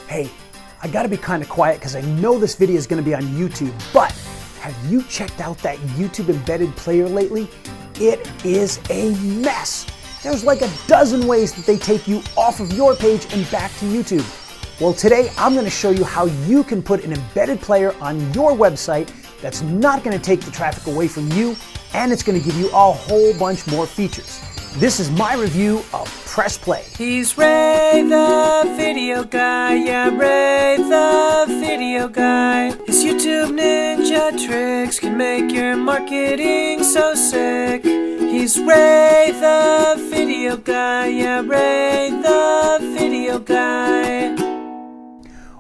Hey, I gotta be kind of quiet because I know this video is gonna be on YouTube, but have you checked out that YouTube embedded player lately? It is a mess. There's like a dozen ways that they take you off of your page and back to YouTube. Well, today I'm gonna show you how you can put an embedded player on your website that's not gonna take the traffic away from you, and it's gonna give you a whole bunch more features. This is my review of PressPlay. He's Ray the video guy, yeah, Ray the video guy. His YouTube ninja tricks can make your marketing so sick. He's Ray the video guy, yeah, Ray the video guy.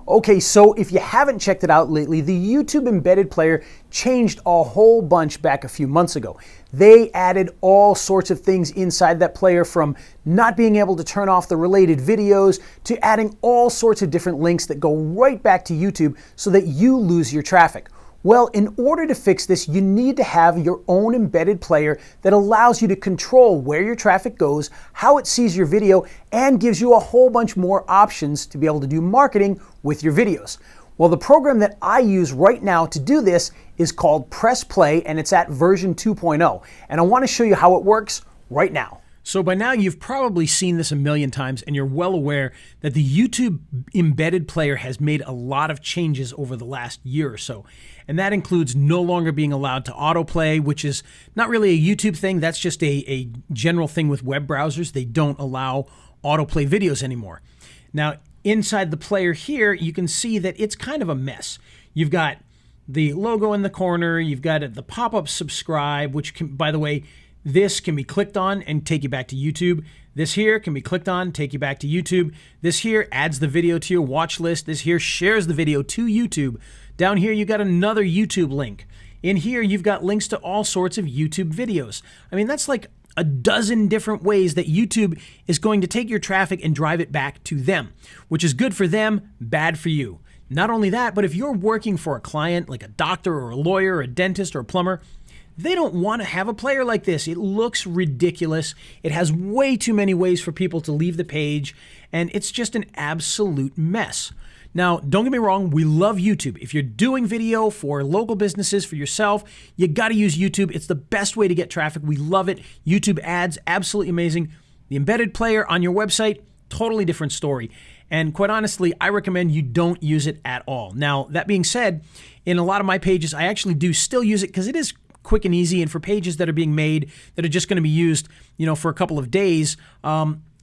Okay, so if you haven't checked it out lately, the YouTube embedded player changed a whole bunch back a few months ago. They added all sorts of things inside that player, from not being able to turn off the related videos to adding all sorts of different links that go right back to YouTube so that you lose your traffic. Well, in order to fix this, you need to have your own embedded player that allows you to control where your traffic goes, how it sees your video, and gives you a whole bunch more options to be able to do marketing with your videos. Well, the program that I use right now to do this is called PressPlay, and it's at version 2.0. And I want to show you how it works right now. So by now you've probably seen this a million times, and you're well aware that the YouTube embedded player has made a lot of changes over the last year or so. And that includes no longer being allowed to autoplay, which is not really a YouTube thing. That's just a general thing with web browsers. They don't allow autoplay videos anymore. Now, inside the player here, you can see that it's kind of a mess. You've got the logo in the corner. You've got the pop-up subscribe, which can, by the way, this can be clicked on and take you back to YouTube. This here can be clicked on, take you back to YouTube. This here adds the video to your watch list. This here shares the video to YouTube. Down here, you got another YouTube link. In here, you've got links to all sorts of YouTube videos. I mean, that's like a dozen different ways that YouTube is going to take your traffic and drive it back to them, which is good for them, bad for you. Not only that, but if you're working for a client like a doctor or a lawyer or a dentist or a plumber, they don't want to have a player like this. It looks ridiculous. It has way too many ways for people to leave the page, and it's just an absolute mess. Now, don't get me wrong, we love YouTube. If you're doing video for local businesses, for yourself, you got to use YouTube. It's the best way to get traffic. We love it. YouTube ads, absolutely amazing. The embedded player on your website, totally different story. And quite honestly, I recommend you don't use it at all. Now, that being said, in a lot of my pages, I actually do still use it because it is quick and easy, and for pages that are being made that are just going to be used, for a couple of days,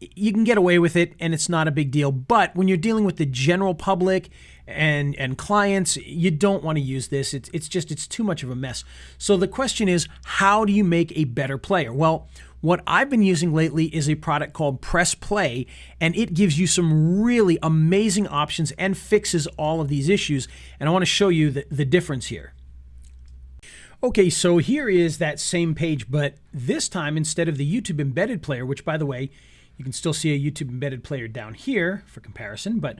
you can get away with it and it's not a big deal. But when you're dealing with the general public and clients, you don't want to use this. It's too much of a mess. So the question is, how do you make a better player? Well, what I've been using lately is a product called PressPlay, and it gives you some really amazing options and fixes all of these issues. And I want to show you the difference here. Okay, so here is that same page, but this time, instead of the YouTube embedded player, which, by the way, you can still see a YouTube embedded player down here for comparison, but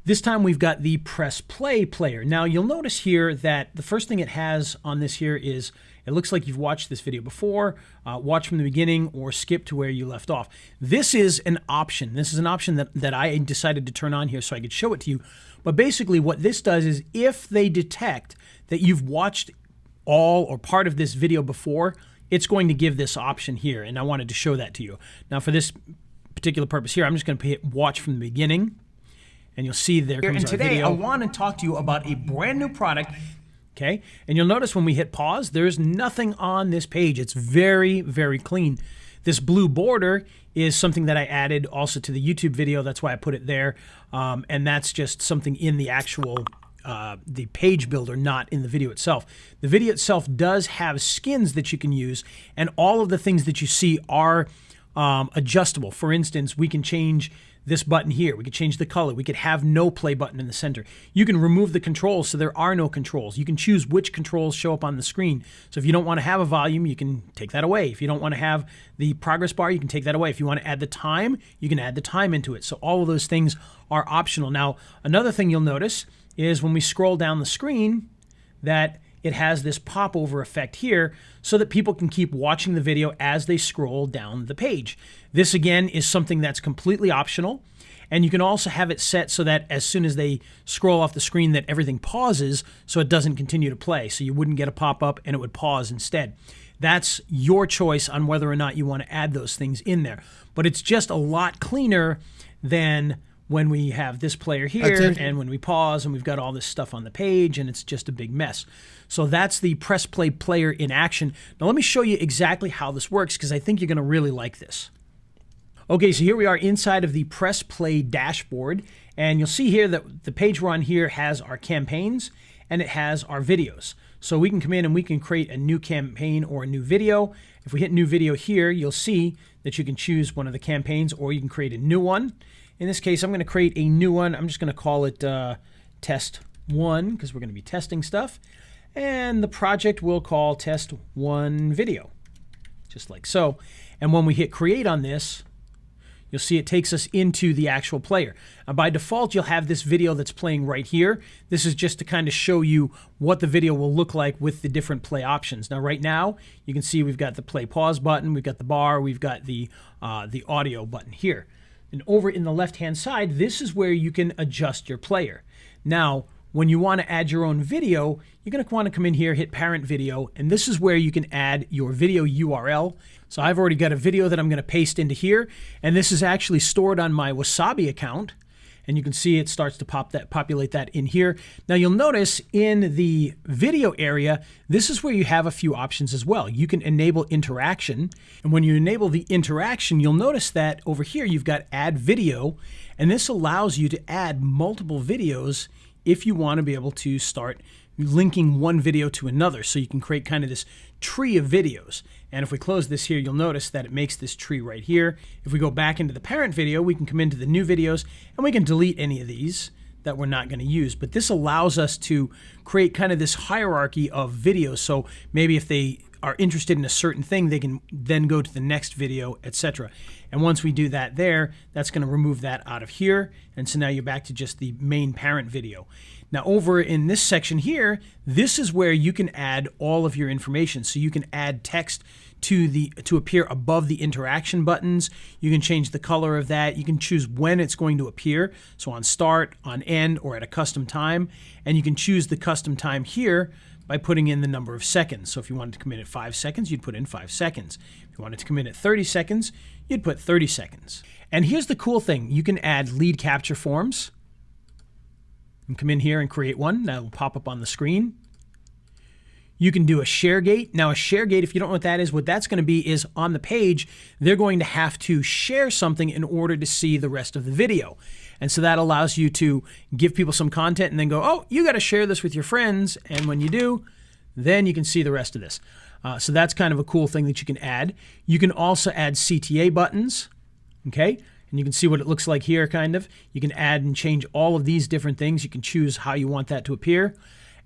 this time we've got the PressPlay player. Now, you'll notice here that the first thing it has on this here is, it looks like you've watched this video before, watch from the beginning, or skip to where you left off. This is an option. This is an option that I decided to turn on here so I could show it to you. But basically what this does is, if they detect that you've watched all or part of this video before, it's going to give this option here, and I wanted to show that to you. Now, for this particular purpose here, I'm just going to hit watch from the beginning, and you'll see there comes our video. And today I want to talk to you about a brand new product, okay? And you'll notice when we hit pause, there's nothing on this page. It's very, very clean. This blue border is something that I added also to the YouTube video. That's why I put it there, and that's just something in the actual the page builder, not in the video itself. The video itself does have skins that you can use, and all of the things that you see are adjustable. For instance, we can change this button here. We could change the color. We could have no play button in the center. You can remove the controls so there are no controls. You can choose which controls show up on the screen. So if you don't want to have a volume, you can take that away. If you don't want to have the progress bar, you can take that away. If you want to add the time, you can add the time into it. So all of those things are optional. Now, another thing you'll notice is when we scroll down the screen that it has this popover effect here so that people can keep watching the video as they scroll down the page. This again is something that's completely optional, And you can also have it set so that as soon as they scroll off the screen that everything pauses so it doesn't continue to play. So you wouldn't get a pop-up and it would pause instead. That's your choice on whether or not you want to add those things in there. But it's just a lot cleaner than when we have this player here and when we pause and we've got all this stuff on the page and it's just a big mess. So that's the PressPlay player in action. Now let me show you exactly how this works because I think you're going to really like this. Okay, so here we are inside of the PressPlay dashboard, and you'll see here that the page we're on here has our campaigns and it has our videos. So we can come in and we can create a new campaign or a new video. If we hit new video here, you'll see that you can choose one of the campaigns or you can create a new one. In this case, I'm going to create a new one. I'm just going to call it Test 1 because we're going to be testing stuff. And the project we'll call Test 1 Video, just like so. And when we hit create on this, you'll see it takes us into the actual player. Now, by default, you'll have this video that's playing right here. This is just to kind of show you what the video will look like with the different play options. Now, right now, you can see we've got the play pause button, we've got the bar, we've got the audio button here. And over in the left-hand side, this is where you can adjust your player. Now, when you want to add your own video, you're going to want to come in here, hit Parent Video, and this is where you can add your video URL. So I've already got a video that I'm going to paste into here, and this is actually stored on my Wasabi account. And you can see it starts to populate that in here. Now you'll notice in the video area, this is where you have a few options as well. You can enable interaction. And when you enable the interaction, you'll notice that over here you've got add video. And this allows you to add multiple videos if you want to be able to start linking one video to another. So you can create kind of this tree of videos. And if we close this here, you'll notice that it makes this tree right here. If we go back into the parent video, we can come into the new videos and we can delete any of these that we're not going to use. But this allows us to create kind of this hierarchy of videos. So maybe if they are interested in a certain thing, they can then go to the next video, etc. And once we do that there, that's going to remove that out of here. And so now you're back to just the main parent video. Now over in this section here, this is where you can add all of your information. So you can add text to appear above the interaction buttons. You can change the color of that. You can choose when it's going to appear. So on start, on end, or at a custom time. And you can choose the custom time here by putting in the number of seconds. So if you wanted to come in at 5 seconds, you'd put in 5 seconds. If you wanted to come in at 30 seconds, you'd put 30 seconds. And here's the cool thing. You can add lead capture forms. And come in here and create one. That will pop up on the screen. You can do a share gate. Now a share gate, if you don't know what that's going to be is on the page, they're going to have to share something in order to see the rest of the video. And so that allows you to give people some content and then go, oh, you got to share this with your friends. And when you do, then you can see the rest of this. So that's kind of a cool thing that you can add. You can also add CTA buttons, okay? And you can see what it looks like here, kind of. You can add and change all of these different things. You can choose how you want that to appear.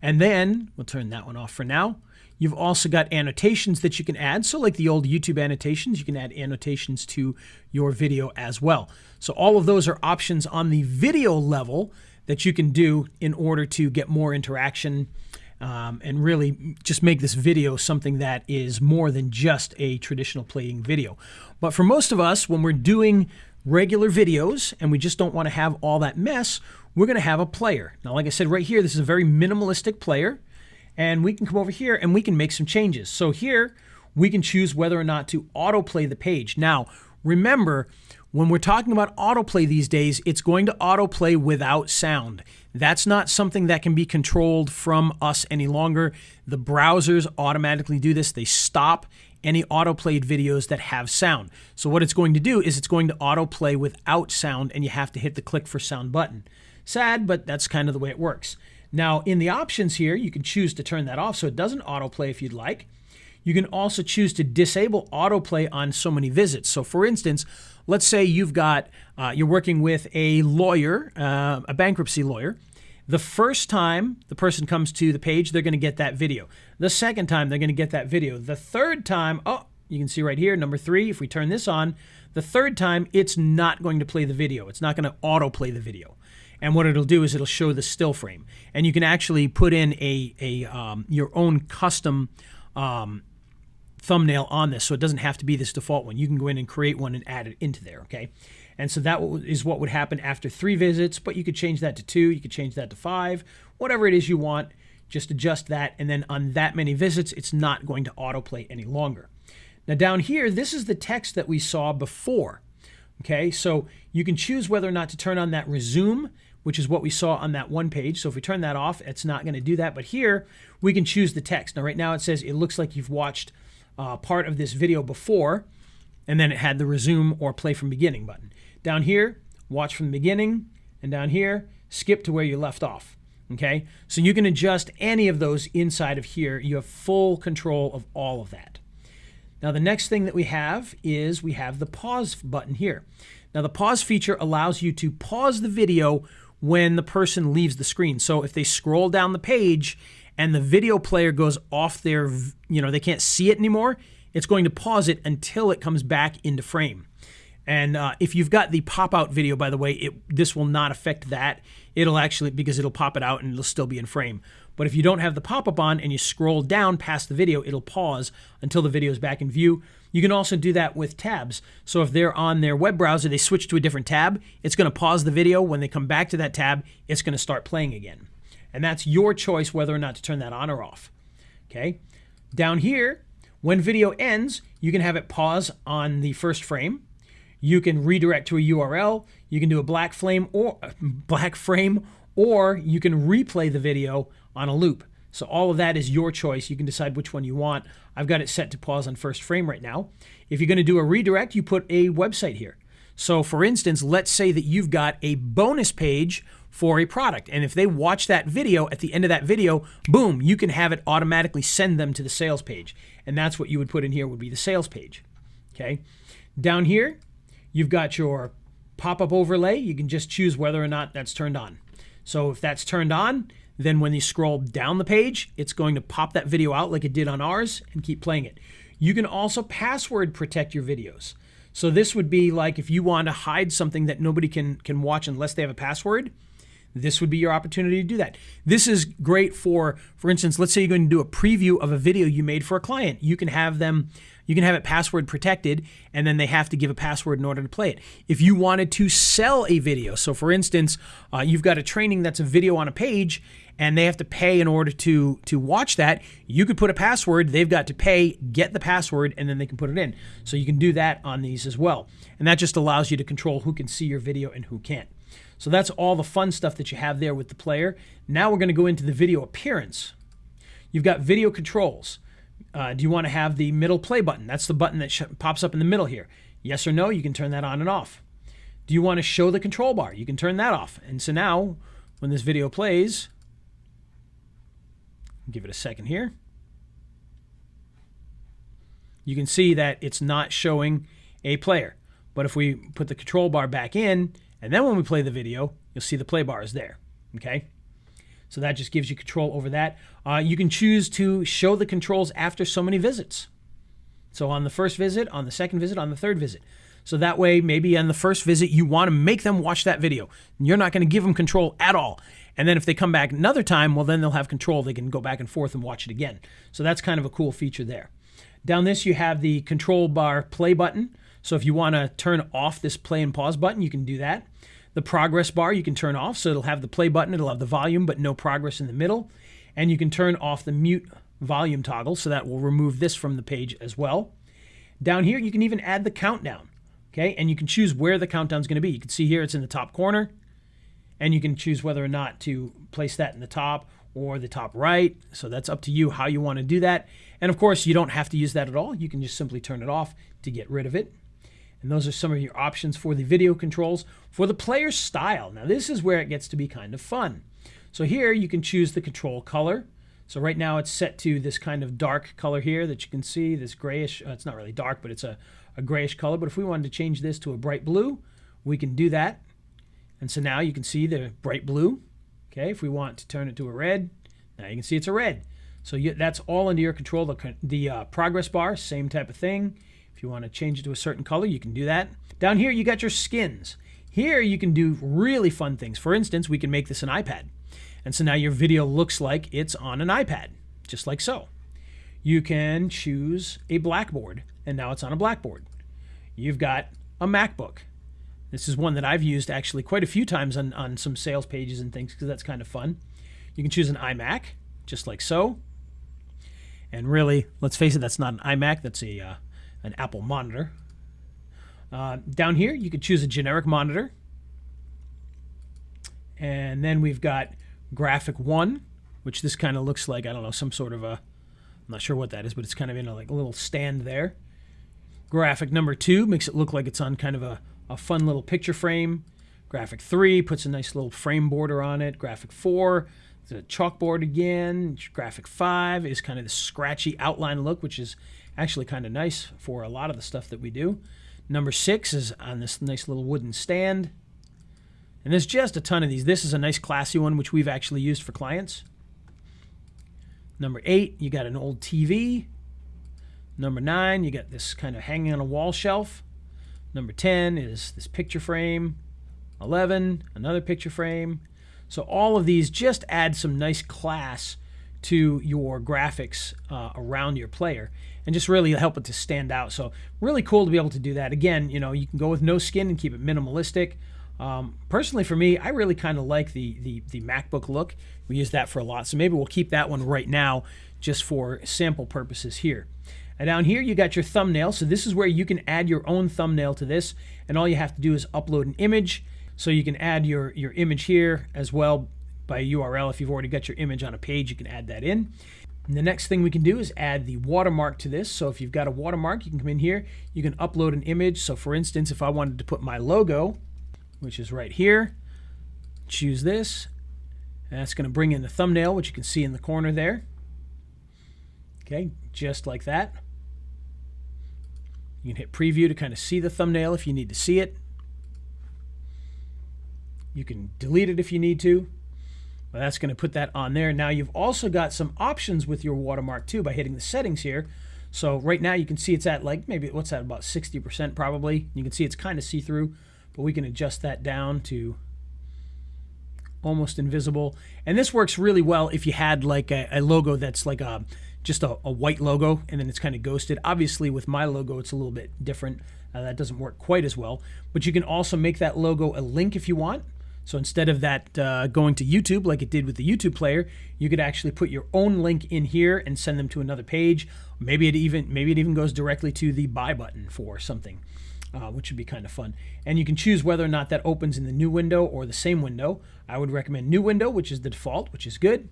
And then, we'll turn that one off for now. You've also got annotations that you can add. So like the old YouTube annotations, you can add annotations to your video as well. So all of those are options on the video level that you can do in order to get more interaction and really just make this video something that is more than just a traditional playing video. But for most of us, when we're doing regular videos and we just don't want to have all that mess, we're going to have a player. Now, like I said right here, this is a very minimalistic player, and we can come over here and we can make some changes. So here we can choose whether or not to autoplay the page. Now, remember, when we're talking about autoplay these days, it's going to autoplay without sound. That's not something that can be controlled from us any longer. The browsers automatically do this. They stop any autoplayed videos that have sound. So what it's going to do is it's going to autoplay without sound, and you have to hit the click for sound button. Sad, but that's kind of the way it works. Now, in the options here, you can choose to turn that off so it doesn't autoplay if you'd like. You can also choose to disable autoplay on so many visits. So for instance, let's say you've got, you're working with a lawyer, a bankruptcy lawyer. The first time the person comes to the page, they're going to get that video. The second time, they're going to get that video. The third time, oh, you can see right here, number 3, if we turn this on, the third time, it's not going to play the video. It's not going to autoplay the video. And what it'll do is it'll show the still frame. And you can actually put in your own custom thumbnail on this, so it doesn't have to be this default one. You can go in and create one and add it into there, okay? And so that is what would happen after 3 visits, but you could change that to 2, you could change that to 5, whatever it is you want, just adjust that. And then on that many visits, it's not going to autoplay any longer. Now down here, this is the text that we saw before. Okay, so you can choose whether or not to turn on that resume, which is what we saw on that one page. So if we turn that off, it's not going to do that. But here, we can choose the text. Now right now it says it looks like you've watched part of this video before, and then it had the resume or play from beginning button. Down here, watch from the beginning, and down here, skip to where you left off. Okay, so you can adjust any of those inside of here. You have full control of all of that. Now the next thing that we have is we have the pause button here. Now the pause feature allows you to pause the video when the person leaves the screen. So if they scroll down the page and the video player goes off their, they can't see it anymore, it's going to pause it until it comes back into frame. And if you've got the pop-out video, by the way, this will not affect that. It'll actually, because it'll pop it out and it'll still be in frame. But if you don't have the pop-up on and you scroll down past the video, it'll pause until the video is back in view. You can also do that with tabs. So if they're on their web browser, they switch to a different tab, it's going to pause the video. When they come back to that tab, it's going to start playing again. And that's your choice whether or not to turn that on or off. Okay. Down here, when video ends, you can have it pause on the first frame. You can redirect to a URL. You can do a black frame, or you can replay the video on a loop. So all of that is your choice. You can decide which one you want. I've got it set to pause on first frame right now. If you're going to do a redirect, you put a website here. So for instance, let's say that you've got a bonus page for a product. And if they watch that video, at the end of that video, boom, you can have it automatically send them to the sales page. And that's what you would put in here, would be the sales page. Okay. Down here, you've got your pop-up overlay. You can just choose whether or not that's turned on. So if that's turned on, then when you scroll down the page, it's going to pop that video out like it did on ours and keep playing it. You can also password protect your videos. So this would be like if you want to hide something that nobody can watch unless they have a password, this would be your opportunity to do that. This is great for instance, let's say you're going to do a preview of a video you made for a client. You can have it password protected, and then they have to give a password in order to play it. If you wanted to sell a video, so for instance, you've got a training that's a video on a page, and they have to pay in order to watch that, you could put a password, they've got to pay, get the password, and then they can put it in. So you can do that on these as well. And that just allows you to control who can see your video and who can't. So that's all the fun stuff that you have there with the player. Now we're going to go into the video appearance. You've got video controls. Do you want to have the middle play button? That's the button that pops up in the middle here. Yes or no, you can turn that on and off. Do you want to show the control bar? You can turn that off. And so now, when this video plays, give it a second here, you can see that it's not showing a player. But if we put the control bar back in, and then when we play the video, you'll see the play bar is there. Okay? So that just gives you control over that. You can choose to show the controls after so many visits. So on the first visit, on the second visit, on the third visit. So that way, maybe on the first visit, you want to make them watch that video. You're not going to give them control at all. And then if they come back another time, well, then they'll have control. They can go back and forth and watch it again. So that's kind of a cool feature there. Down this, you have the control bar play button. So if you want to turn off this play and pause button, you can do that. The progress bar you can turn off, so it'll have the play button, it'll have the volume, but no progress in the middle. And you can turn off the mute volume toggle, so that will remove this from the page as well. Down here, you can even add the countdown, okay? And you can choose where the countdown's going to be. You can see here it's in the top corner, and you can choose whether or not to place that in the top or the top right. So that's up to you how you want to do that. And of course, you don't have to use that at all. You can just simply turn it off to get rid of it. And those are some of your options for the video controls. For the player style, now this is where it gets to be kind of fun. So here you can choose the control color. So right now it's set to this kind of dark color here that you can see, this grayish, it's not really dark, but it's a grayish color. But if we wanted to change this to a bright blue, we can do that. And so now you can see the bright blue. Okay, if we want to turn it to a red, now you can see it's a red. So that's all under your control. The progress bar, same type of thing. If you want to change it to a certain color, you can do that. Down here, you got your skins. Here, you can do really fun things. For instance, we can make this an iPad. And so now your video looks like it's on an iPad, just like so. You can choose a Blackboard, and now it's on a Blackboard. You've got a MacBook. This is one that I've used actually quite a few times on some sales pages and things because that's kind of fun. You can choose an iMac, just like so. And really, let's face it, that's not an iMac, that's an Apple monitor. Down here, you could choose a generic monitor. And then we've got graphic 1, which this kind of looks like, I don't know, some sort of I'm not sure what that is, but it's kind of in a little stand there. Graphic number 2 makes it look like it's on kind of a fun little picture frame. Graphic 3 puts a nice little frame border on it. Graphic 4 is a chalkboard again. Graphic 5 is kind of the scratchy outline look, which is actually kind of nice for a lot of the stuff that we do. Number 6 is on this nice little wooden stand. And there's just a ton of these. This is a nice classy one, which we've actually used for clients. Number 8, you got an old TV. Number 9, you got this kind of hanging on a wall shelf. Number 10 is this picture frame. 11, another picture frame. So all of these just add some nice class to your graphics around your player and just really help it to stand out. So really cool to be able to do that. Again, you know, you can go with no skin and keep it minimalistic. Personally for me, I really kind of like the MacBook look. We use that for a lot. So maybe we'll keep that one right now just for sample purposes here. And down here you got your thumbnail. So this is where you can add your own thumbnail to this. And all you have to do is upload an image. So you can add your image here as well by URL. If you've already got your image on a page, you can add that in. And the next thing we can do is add the watermark to this. So if you've got a watermark, you can come in here. You can upload an image. So for instance, if I wanted to put my logo, which is right here, choose this. And that's going to bring in the thumbnail, which you can see in the corner there. Okay, just like that. You can hit preview to kind of see the thumbnail if you need to see it. You can delete it if you need to. But that's going to put that on there. Now you've also got some options with your watermark too by hitting the settings here. So right now you can see it's at like maybe, what's that, about 60% probably. You can see it's kind of see-through, but we can adjust that down to almost invisible. And this works really well if you had like a logo that's like just a white logo and then it's kind of ghosted. Obviously with my logo it's a little bit different. That doesn't work quite as well. But you can also make that logo a link if you want. So instead of that going to YouTube like it did with the YouTube player, you could actually put your own link in here and send them to another page. Maybe it even goes directly to the buy button for something, which would be kind of fun. And you can choose whether or not that opens in the new window or the same window. I would recommend new window, which is the default, which is good.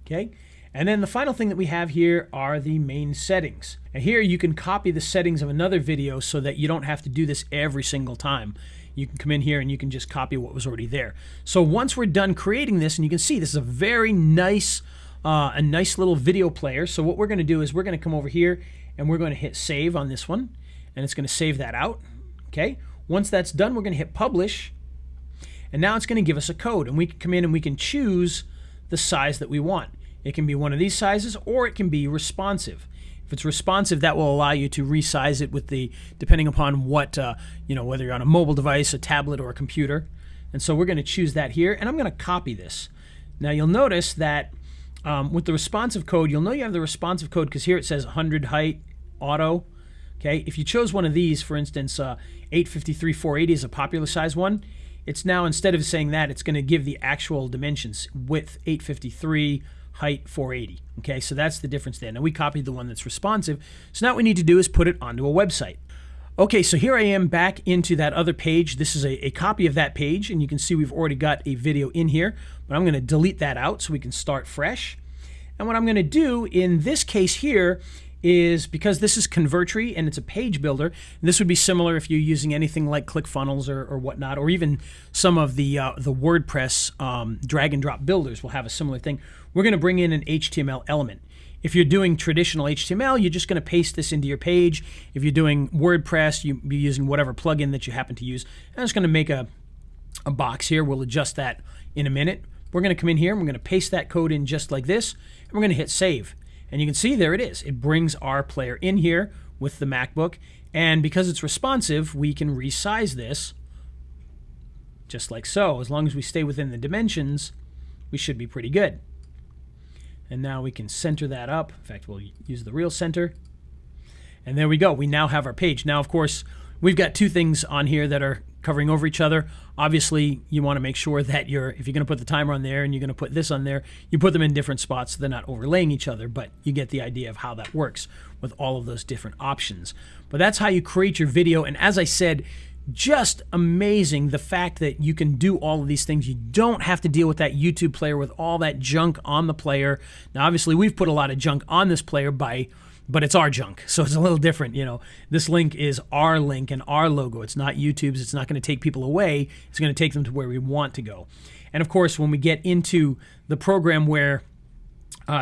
Okay. And then the final thing that we have here are the main settings. And here you can copy the settings of another video so that you don't have to do this every single time. You can come in here and you can just copy what was already there. So once we're done creating this, and you can see this is a very nice, little video player. So what we're going to do is we're going to come over here and we're going to hit save on this one, and it's going to save that out. Okay. Once that's done, we're going to hit publish, and now it's going to give us a code, and we can come in and we can choose the size that we want. It can be one of these sizes, or it can be responsive. If it's responsive, that will allow you to resize it with depending upon what, whether you're on a mobile device, a tablet, or a computer. And so we're going to choose that here, and I'm going to copy this. Now you'll notice that with the responsive code, you'll know you have the responsive code because here it says 100 height auto. Okay, if you chose one of these, for instance, 853 480 is a popular size one. It's now, instead of saying that, it's going to give the actual dimensions: width 853, height 480. Okay, so that's the difference there. Now we copied the one that's responsive, so now what we need to do is put it onto a website. Okay, so here I am back into that other page. This is a copy of that page, and you can see we've already got a video in here, but I'm going to delete that out so we can start fresh. And what I'm going to do in this case here is, because this is Convertry and it's a page builder, and this would be similar if you're using anything like ClickFunnels or whatnot, or even some of the WordPress drag and drop builders will have a similar thing. We're going to bring in an HTML element. If you're doing traditional HTML, you're just going to paste this into your page. If you're doing WordPress, you'll be using whatever plugin that you happen to use. I'm just going to make a box here. We'll adjust that in a minute. We're going to come in here and we're going to paste that code in just like this, and we're going to hit save. And you can see there it is. It brings our player in here with the MacBook, and because it's responsive, we can resize this just like so. As long as we stay within the dimensions, we should be pretty good. And now we can center that up. In fact, we'll use the real center. And there we go. We now have our page. Now, of course, we've got two things on here that are covering over each other. Obviously, you want to make sure that if you're going to put the timer on there and you're going to put this on there, you put them in different spots so they're not overlaying each other, but you get the idea of how that works with all of those different options. But that's how you create your video. And as I said, just amazing the fact that you can do all of these things. You don't have to deal with that YouTube player with all that junk on the player. Now, obviously, we've put a lot of junk on this player but it's our junk, so it's a little different. This link is our link and our logo. It's not YouTube's. It's not going to take people away. It's going to take them to where we want to go. And of course, when we get into the program where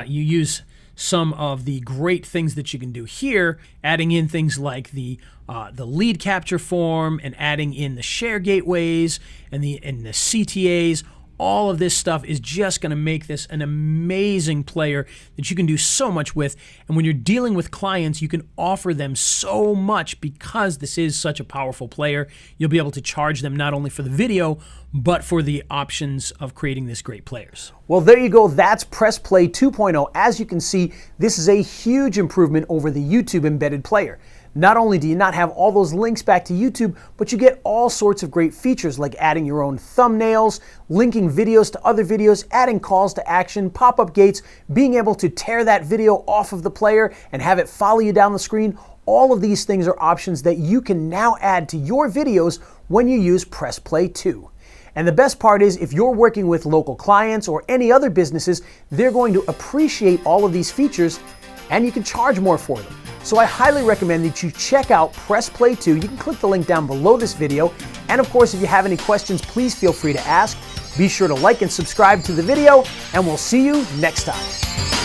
you use some of the great things that you can do here, adding in things like the lead capture form and adding in the share gateways and the CTAs. All of this stuff is just going to make this an amazing player that you can do so much with. And when you're dealing with clients, you can offer them so much because this is such a powerful player. You'll be able to charge them not only for the video, but for the options of creating this great players. Well, there you go. That's PressPlay 2.0. As you can see, this is a huge improvement over the YouTube embedded player. Not only do you not have all those links back to YouTube, but you get all sorts of great features like adding your own thumbnails, linking videos to other videos, adding calls to action, pop-up gates, being able to tear that video off of the player and have it follow you down the screen. All of these things are options that you can now add to your videos when you use PressPlay 2. And the best part is, if you're working with local clients or any other businesses, they're going to appreciate all of these features and you can charge more for them. So I highly recommend that you check out PressPlay 2. You can click the link down below this video. And of course, if you have any questions, please feel free to ask. Be sure to like and subscribe to the video, and we'll see you next time.